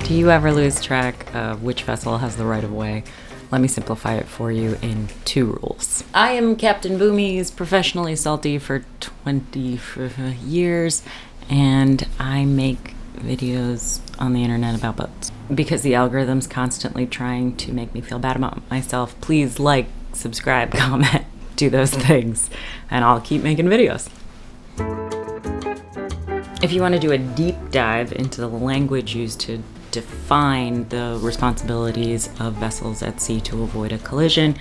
Do you ever lose track of which vessel has the right of way? Let me simplify it for you in 2 rules. I am Captain Boomies, professionally salty for 20 years, and I make videos on the internet about boats. Because the algorithm's constantly trying to make me feel bad about myself, please like, subscribe, comment, do those things, and I'll keep making videos. If you want to do a deep dive into the language used to define the responsibilities of vessels at sea to avoid a collision,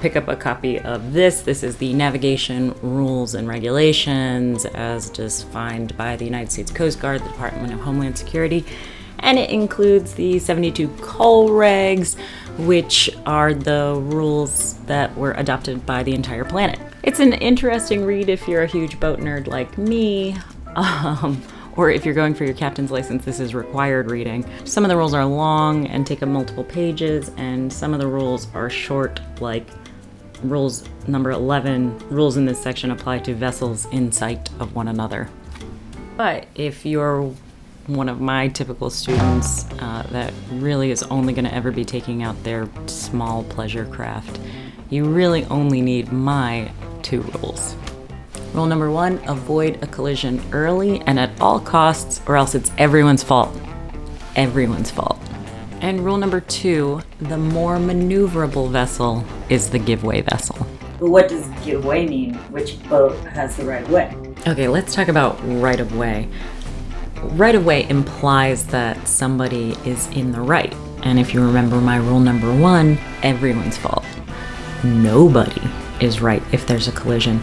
pick up a copy of this. This is the Navigation Rules and Regulations as defined by the United States Coast Guard, the Department of Homeland Security, and it includes the 72 COLREGS, which are the rules that were adopted by the entire planet. It's an interesting read if you're a huge boat nerd like me. Or if you're going for your captain's license, this is required reading. Some of the rules are long and take up multiple pages, and some of the rules are short, like rules number 11. Rules in this section apply to vessels in sight of one another. But if you're one of my typical students that really is only going to ever be taking out their small pleasure craft, you really only need my 2 rules. Rule number 1, avoid a collision early and at all costs, or else it's everyone's fault. Everyone's fault. And rule number 2, the more maneuverable vessel is the give-way vessel. But what does give way mean? Which boat has the right of way? Okay, let's talk about right of way. Right of way implies that somebody is in the right. And if you remember my rule number 1, everyone's fault. Nobody is right if there's a collision.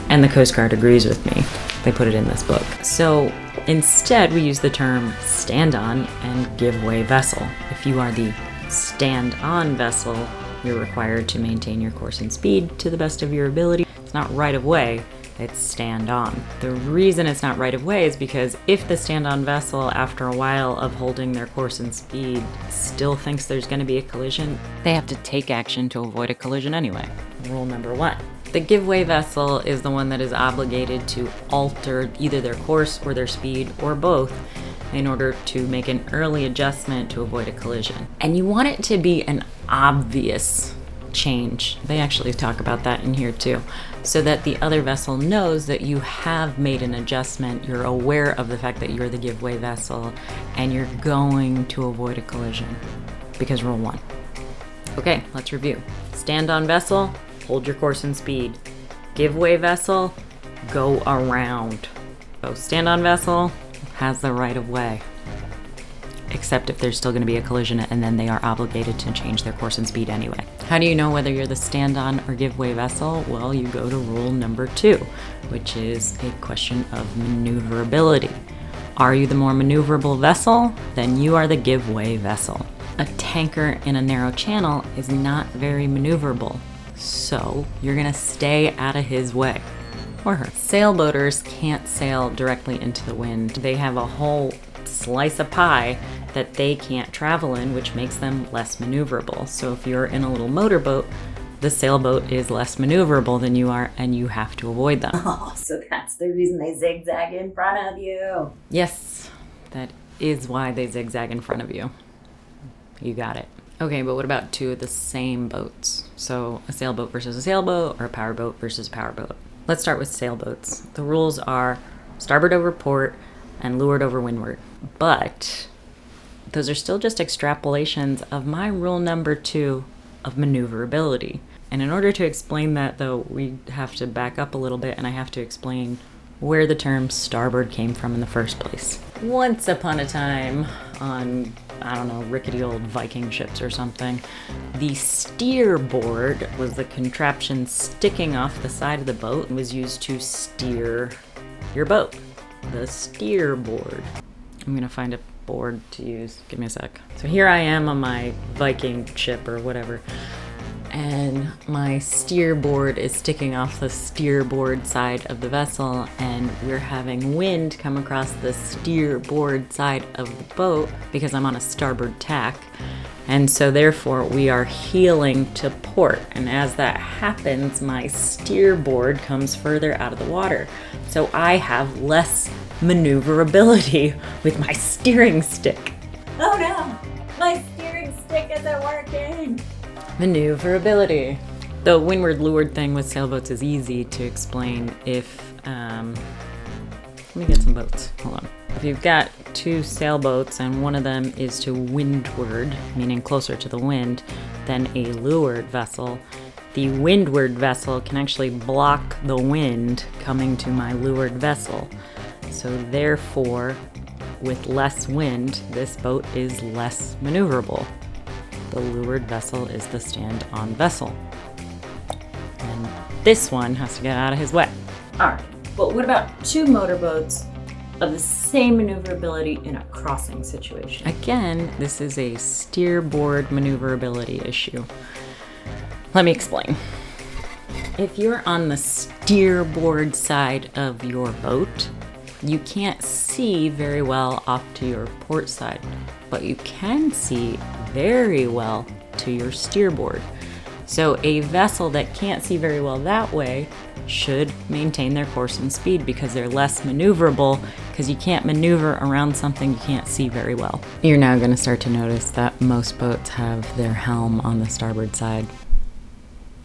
And the Coast Guard agrees with me. They put it in this book. So instead, we use the term stand-on and give-way vessel. If you are the stand-on vessel, you're required to maintain your course and speed to the best of your ability. It's not right-of-way, it's stand-on. The reason it's not right-of-way is because if the stand-on vessel, after a while of holding their course and speed, still thinks there's going to be a collision, they have to take action to avoid a collision anyway. Rule number 1. The give-way vessel is the one that is obligated to alter either their course or their speed or both in order to make an early adjustment to avoid a collision. And you want it to be an obvious change. They actually talk about that in here too, so that the other vessel knows that you have made an adjustment, you're aware of the fact that you're the give-way vessel, and you're going to avoid a collision. Because rule 1. Okay, let's review. Stand-on vessel, hold your course and speed. Give-way vessel, go around. So stand-on vessel has the right of way, except if there's still going to be a collision, and then they are obligated to change their course and speed anyway. How do you know whether you're the stand-on or give-way vessel? Well, you go to rule number 2, which is a question of maneuverability. Are you the more maneuverable vessel? Then you are the give-way vessel. A tanker in a narrow channel is not very maneuverable. So you're gonna stay out of his way, or her. Sailboaters can't sail directly into the wind. They have a whole slice of pie that they can't travel in, which makes them less maneuverable. So if you're in a little motorboat, the sailboat is less maneuverable than you are, and you have to avoid them. Oh, so that's the reason they zigzag in front of you. Yes, that is why they zigzag in front of you. You got it. Okay, but what about 2 of the same boats? So a sailboat versus a sailboat, or a powerboat versus a powerboat. Let's start with sailboats. The rules are starboard over port and leeward over windward. But those are still just extrapolations of my rule number 2 of maneuverability. And in order to explain that, though, we have to back up a little bit, and I have to explain where the term starboard came from in the first place. Once upon a time on, I don't know, rickety old Viking ships or something, the steerboard was the contraption sticking off the side of the boat and was used to steer your boat. The steerboard. I'm gonna find a board to use. Give me a sec. So here I am on my Viking ship or whatever, and my steerboard is sticking off the steerboard side of the vessel, and we're having wind come across the steerboard side of the boat because I'm on a starboard tack. And so therefore we are heeling to port, and as that happens, my steerboard comes further out of the water. So I have less maneuverability with my steering stick. Oh no! My steering stick isn't working! Maneuverability. The windward-leeward thing with sailboats is easy to explain if, let me get some boats, hold on. If you've got two sailboats and one of them is to windward, meaning closer to the wind, than a leeward vessel, the windward vessel can actually block the wind coming to my leeward vessel. So therefore, with less wind, this boat is less maneuverable. The leeward vessel is the stand-on vessel. And this one has to get out of his way. Alright, but what about two motorboats of the same maneuverability in a crossing situation? Again, this is a steerboard maneuverability issue. Let me explain. If you're on the steerboard side of your boat, you can't see very well off to your port side, but you can see very well to your steerboard. So a vessel that can't see very well that way should maintain their course and speed because they're less maneuverable, because you can't maneuver around something you can't see very well. You're now going to start to notice that most boats have their helm on the starboard side.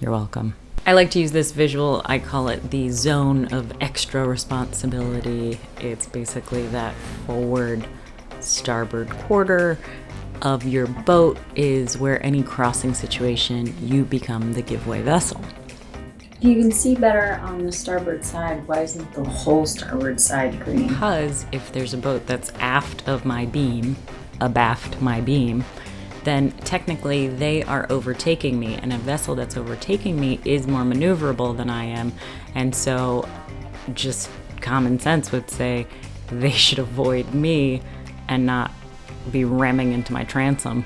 You're welcome. I like to use this visual. I call it the zone of extra responsibility. It's basically that forward starboard quarter of your boat is where any crossing situation you become the giveaway vessel. You can see better on the starboard side. Why isn't the whole starboard side green? Because if there's a boat that's aft of my beam, abaft my beam, then technically they are overtaking me, and a vessel that's overtaking me is more maneuverable than I am, and so just common sense would say they should avoid me and not be ramming into my transom.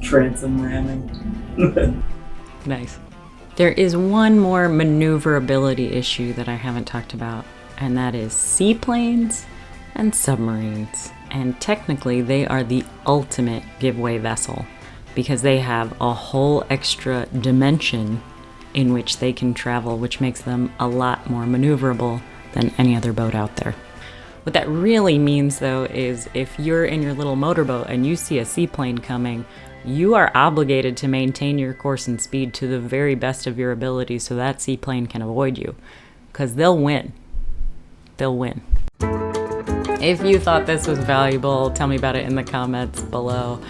Transom ramming. Nice. There is one more maneuverability issue that I haven't talked about, and that is seaplanes and submarines. And technically, they are the ultimate giveaway vessel because they have a whole extra dimension in which they can travel, which makes them a lot more maneuverable than any other boat out there. What that really means, though, is if you're in your little motorboat and you see a seaplane coming, you are obligated to maintain your course and speed to the very best of your ability so that seaplane can avoid you, because they'll win. They'll win. If you thought this was valuable, tell me about it in the comments below.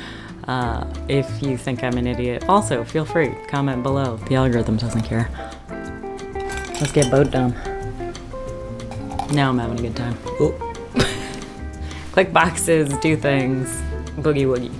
If you think I'm an idiot, also feel free, comment below. The algorithm doesn't care. Let's get boat done. Now I'm having a good time. Click boxes, do things, boogie woogie.